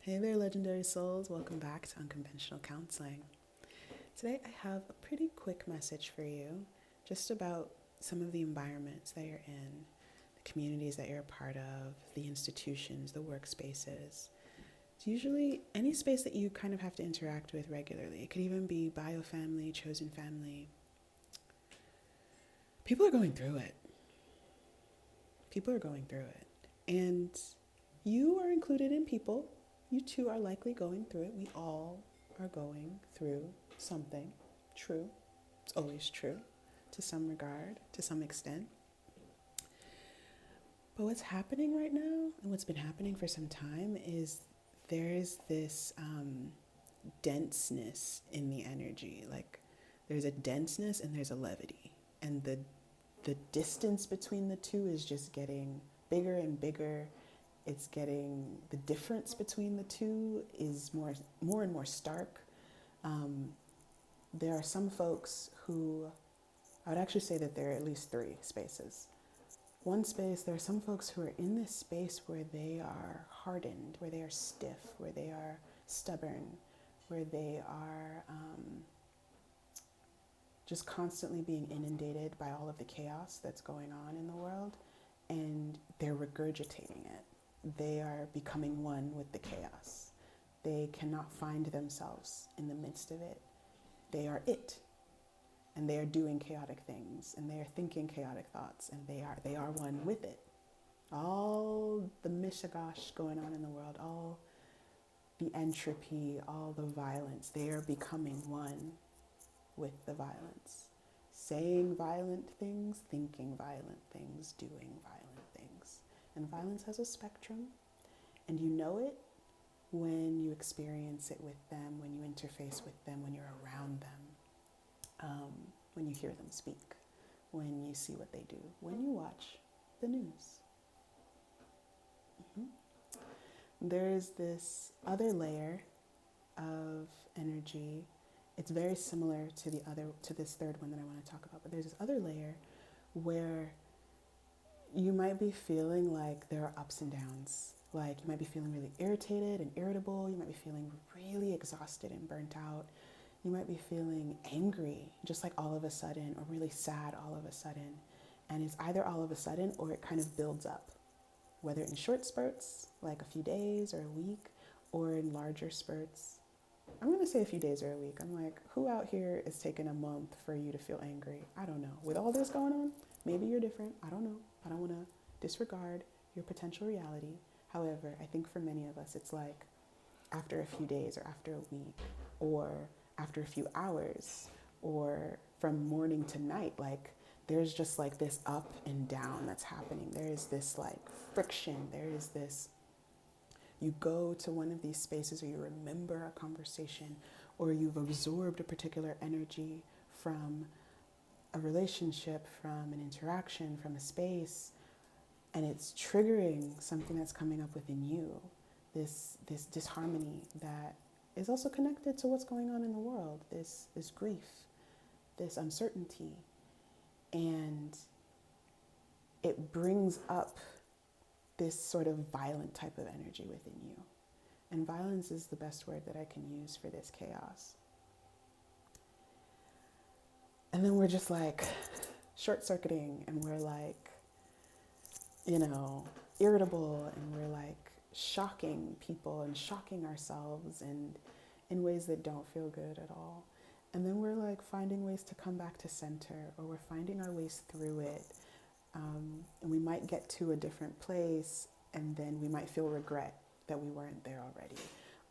Hey there, legendary souls. Welcome back to Unconventional Counseling. Today, I have a pretty quick message for you just about some of the environments that you're in, the communities that you're a part of, the institutions, the workspaces. It's usually any space that you kind of have to interact with regularly. It could even be bio family, chosen family. People are going through it. People are going through it. And you are included in people. You too are likely going through it. We all are going through something. True. It's always true to some regard, to some extent. But what's happening right now, and what's been happening for some time, is there is this denseness in the energy. Like there's a denseness and there's a levity. And the distance between the two is just getting bigger and bigger. It's getting, the difference between the two is more and more stark. There are some folks who, I would actually say that there are at least three spaces. One space, there are some folks who are in this space where they are hardened, where they are stiff, where they are stubborn, where they are just constantly being inundated by all of the chaos that's going on in the world, and they're regurgitating it. They are becoming one with the chaos. They cannot find themselves in the midst of it. They are it, and they are doing chaotic things, and they are thinking chaotic thoughts, and they are one with it. All the mishigash going on in the world, all the entropy, all the violence, they are becoming one with the violence. Saying violent things, thinking violent things, doing violent things. And violence has a spectrum, and you know it when you experience it with them, when you interface with them, when you're around them, when you hear them speak, when you see what they do, when you watch the news. There is this other layer of energy. It's very similar to this third one that I want to talk about, but there's this other layer where you might be feeling like there are ups and downs. Like you might be feeling really irritated and irritable. You might be feeling really exhausted and burnt out. You might be feeling angry just like all of a sudden, or really sad all of a sudden. And it's either all of a sudden or it kind of builds up, whether in short spurts, like a few days or a week, or in larger spurts. I'm going to say a few days or a week. I'm like, who out here is taking a month for you to feel angry? I don't know. With all this going on, maybe you're different. I don't know. I don't want to disregard your potential reality. However, I think for many of us, it's like after a few days or after a week or after a few hours or from morning to night, like there's just like this up and down that's happening. There is this like friction. There is this, you go to one of these spaces or you remember a conversation or you've absorbed a particular energy from a relationship, from an interaction, from a space, and it's triggering something that's coming up within you, this disharmony that is also connected to what's going on in the world, this grief, this uncertainty, and it brings up this sort of violent type of energy within you. And violence is the best word that I can use for this chaos. And then we're just like short-circuiting, and we're like, irritable, and we're like shocking people and shocking ourselves and in ways that don't feel good at all. And then we're like finding ways to come back to center, or we're finding our ways through it. And we might get to a different place, and then we might feel regret that we weren't there already.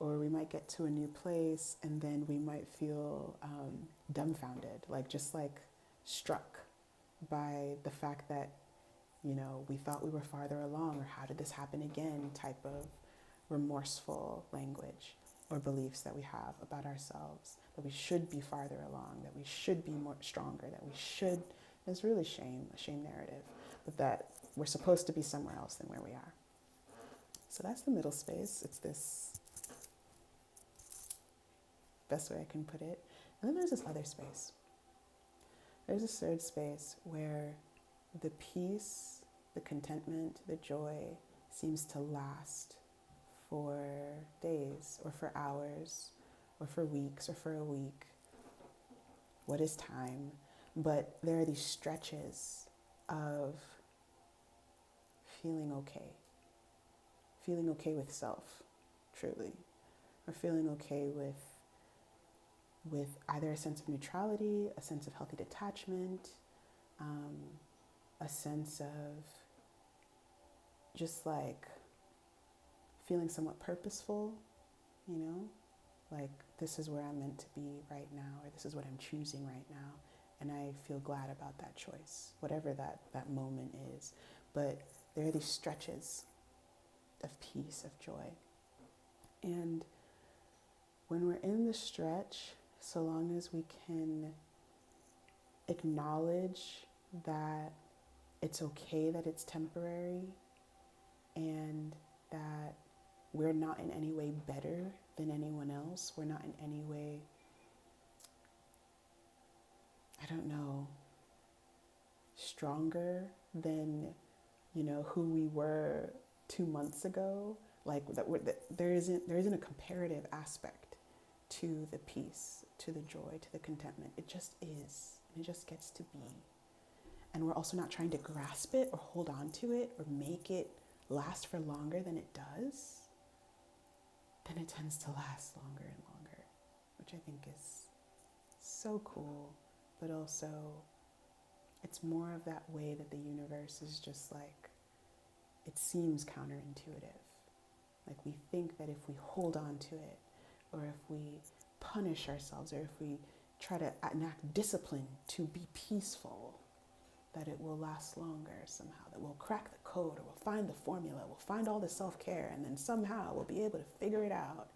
Or we might get to a new place, and then we might feel dumbfounded, like just like struck by the fact that, we thought we were farther along, or how did this happen again type of remorseful language or beliefs that we have about ourselves, that we should be farther along, that we should be more stronger, that we should, it's really a shame narrative, but that we're supposed to be somewhere else than where we are. So that's the middle space. It's this, best way I can put it. And then there's this other space. There's this third space where the peace, the contentment, the joy seems to last for days, days or for hours or for weeks or for a week. What is time? But there are these stretches of feeling okay with self, truly, or feeling okay with either a sense of neutrality, a sense of healthy detachment, a sense of just like feeling somewhat purposeful, you know, like this is where I'm meant to be right now, or this is what I'm choosing right now, and I feel glad about that choice, whatever that moment is. But there are these stretches of peace, of joy. And when we're in the stretch, so long as we can acknowledge that it's okay that it's temporary and that we're not in any way better than anyone else, we're not in any way, I don't know, stronger than, who we were 2 months ago. Like that there isn't a comparative aspect to the peace, to the joy, to the contentment. It just is. It just gets to be. And we're also not trying to grasp it or hold on to it or make it last for longer than it does. Then it tends to last longer and longer, which I think is so cool. But also, it's more of that way that the universe is just like, it seems counterintuitive. Like we think that if we hold on to it, or if we punish ourselves, or if we try to enact discipline to be peaceful, that it will last longer somehow, that we'll crack the code, or we'll find the formula, we'll find all the self-care, and then somehow we'll be able to figure it out.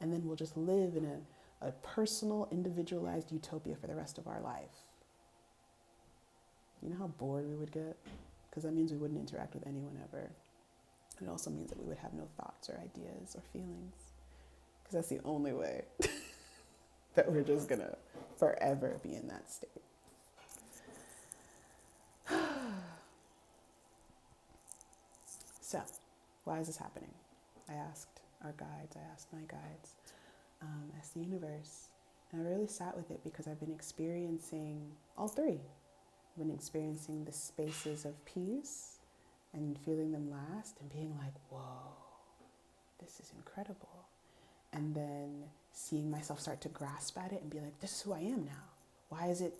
And then we'll just live in a personal, individualized utopia for the rest of our life. You know how bored we would get? Because that means we wouldn't interact with anyone ever. It also means that we would have no thoughts or ideas or feelings. Because that's the only way that we're just going to forever be in that state. So, why is this happening? I asked our guides, I asked my guides, asked the universe. And I really sat with it because I've been experiencing all three. I've been experiencing the spaces of peace and feeling them last and being like, whoa, this is incredible. And then seeing myself start to grasp at it and be like, this is who I am now. Why is it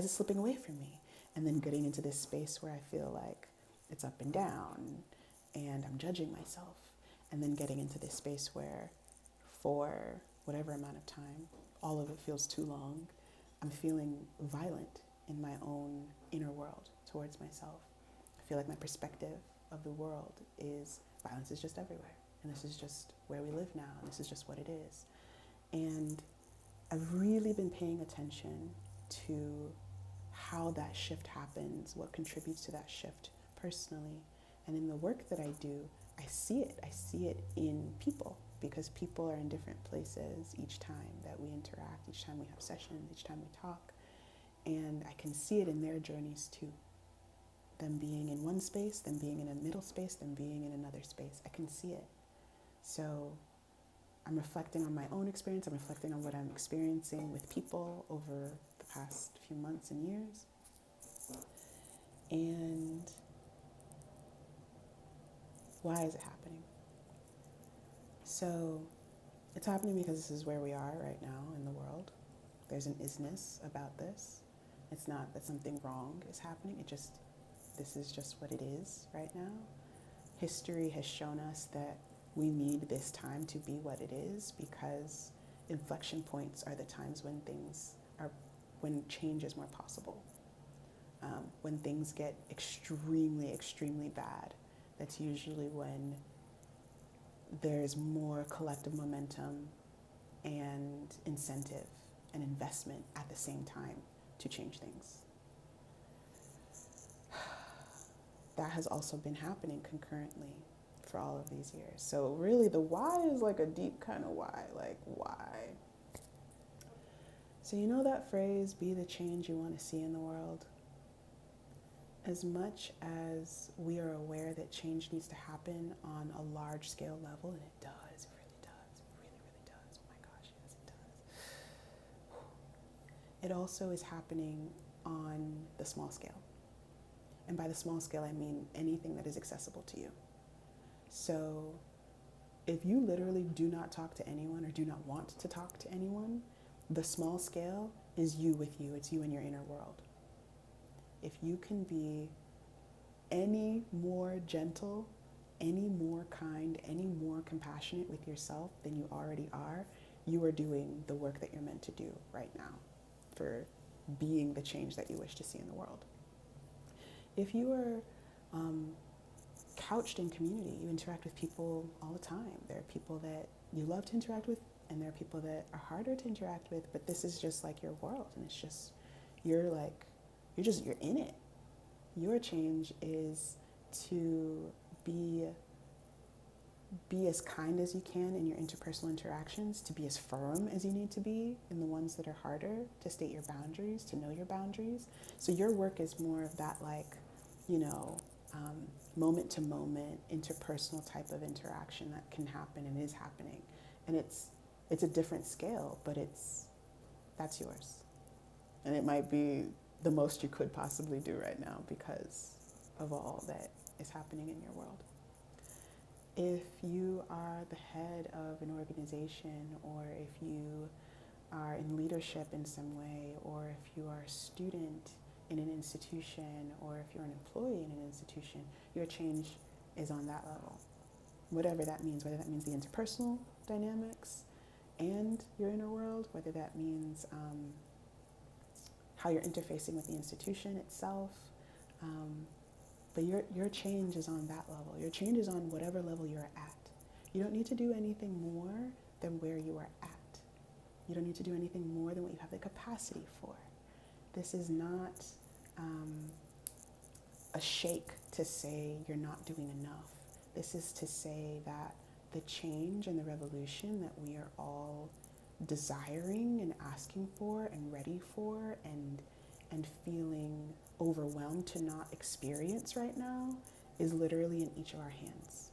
slipping away from me? And then getting into this space where I feel like it's up and down and I'm judging myself. And then getting into this space where for whatever amount of time, all of it feels too long, I'm feeling violent in my own inner world towards myself. I feel like my perspective of the world is violence is just everywhere. And this is just where we live now. And this is just what it is. And I've really been paying attention to how that shift happens, what contributes to that shift personally. And in the work that I do, I see it. I see it in people because people are in different places each time that we interact, each time we have sessions, each time we talk. And I can see it in their journeys too. Them being in one space, them being in a middle space, them being in another space. I can see it. So I'm reflecting on my own experience. I'm reflecting on what I'm experiencing with people over the past few months and years. And why is it happening? So it's happening because this is where we are right now in the world. There's an isness about this. It's not that something wrong is happening. This is just what it is right now. History has shown us that we need this time to be what it is because inflection points are the times when change is more possible. When things get extremely, extremely bad, that's usually when there's more collective momentum and incentive and investment at the same time to change things. That has also been happening concurrently for all of these years. So really the why is like a deep kind of why, like why? So you know that phrase, be the change you want to see in the world? As much as we are aware that change needs to happen on a large scale level, and it does, it really it also is happening on the small scale. And by the small scale, I mean anything that is accessible to you. So if you literally do not talk to anyone or do not want to talk to anyone, the small scale is you with you. It's you in your inner world. If you can be any more gentle, any more kind, any more compassionate with yourself than you already are, you are doing the work that you're meant to do right now for being the change that you wish to see in the world. If you are couched in community, you interact with people all the time. There are people that you love to interact with, and there are people that are harder to interact with, but this is just like your world, and it's just, you're in it. Your change is to be as kind as you can in your interpersonal interactions, to be as firm as you need to be in the ones that are harder, to state your boundaries, to know your boundaries. So your work is more of that, like, moment to moment, interpersonal type of interaction that can happen and is happening. And it's a different scale, but that's yours. And it might be the most you could possibly do right now because of all that is happening in your world. If you are the head of an organization, or if you are in leadership in some way, or if you are a student in an institution, or if you're an employee in an institution, your change is on that level. Whatever that means, whether that means the interpersonal dynamics and your inner world, whether that means how you're interfacing with the institution itself. But your change is on that level. Your change is on whatever level you're at. You don't need to do anything more than where you are at. You don't need to do anything more than what you have the capacity for. This is not a shake to say you're not doing enough. This is to say that the change and the revolution that we are all desiring and asking for and ready for and feeling overwhelmed to not experience right now is literally in each of our hands,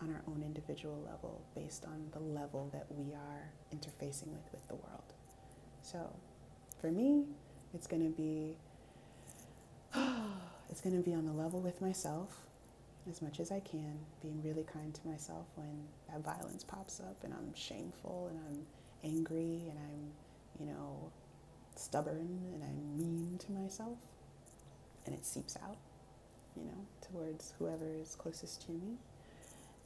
on our own individual level, based on the level that we are interfacing with the world. So for me, it's going to be on the level with myself as much as I can, being really kind to myself when that violence pops up and I'm shameful and I'm angry and I'm, stubborn and I'm mean to myself, and it seeps out, towards whoever is closest to me.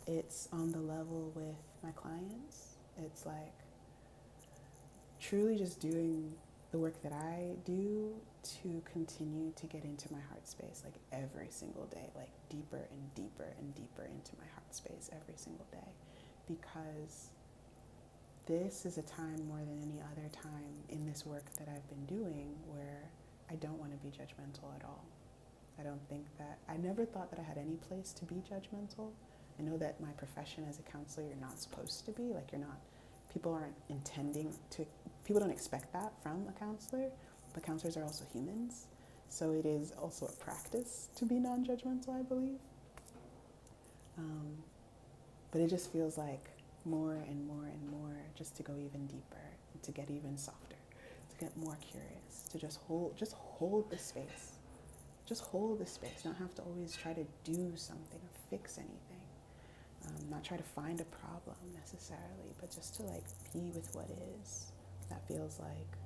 It's on the level with my clients. It's like truly just doing the work that I do to continue to get into my heart space, like every single day, like deeper and deeper and deeper into my heart space every single day, because this is a time more than any other time in this work that I've been doing where I don't want to be judgmental at all. I never thought that I had any place to be judgmental. I know that my profession as a counselor, you're not supposed to be, people don't expect that from a counselor, but counselors are also humans. So it is also a practice to be non-judgmental, I believe. But it just feels like more and more and more, just to go even deeper, to get even softer, to get more curious, to just hold the space. Just hold the space, not have to always try to do something or fix anything. Not try to find a problem necessarily, but just to be with what is. That feels like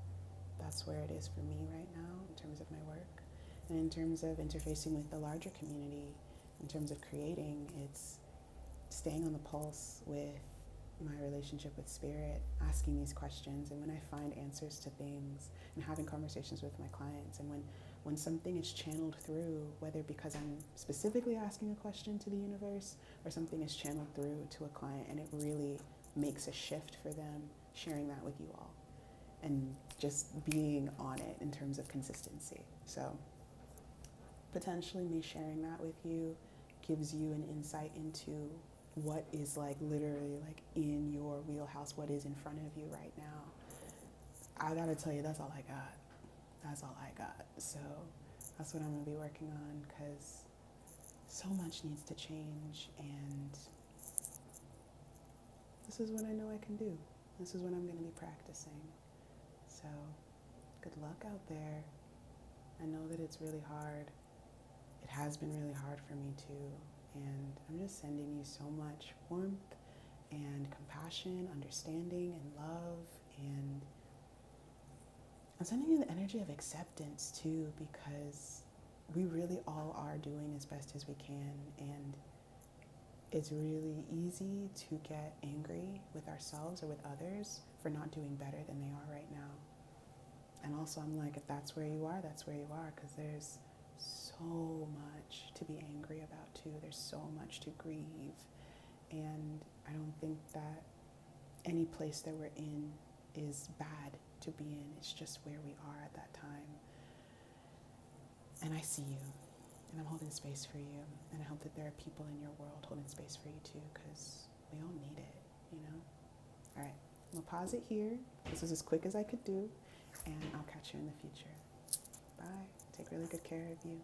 that's where it is for me right now in terms of my work. And in terms of interfacing with the larger community, in terms of creating, it's staying on the pulse with my relationship with spirit, asking these questions, and when I find answers to things, and having conversations with my clients, and when something is channeled through, whether because I'm specifically asking a question to the universe or something is channeled through to a client and it really makes a shift for them, sharing that with you all and just being on it in terms of consistency. So potentially me sharing that with you gives you an insight into what is literally in your wheelhouse, what is in front of you right now. I gotta tell you, that's all I got. So that's what I'm gonna be working on, because so much needs to change, and this is what I know I can do. This is what I'm gonna be practicing. So good luck out there. I know that it's really hard. It has been really hard for me too. And I'm just sending you so much warmth and compassion, understanding, and love. And I'm sending you the energy of acceptance too, because we really all are doing as best as we can. And it's really easy to get angry with ourselves or with others for not doing better than they are right now. And also, I'm like, if that's where you are, that's where you are, because there's so much to be angry about too. There's so much to grieve. And I don't think that any place that we're in is bad to be in. It's just where we are at that time. And I see you, and I'm holding space for you. And I hope that there are people in your world holding space for you too, because we all need it, you know? All right, I'm gonna pause it here. This was as quick as I could do, and I'll catch you in the future. Bye. Take really good care of you.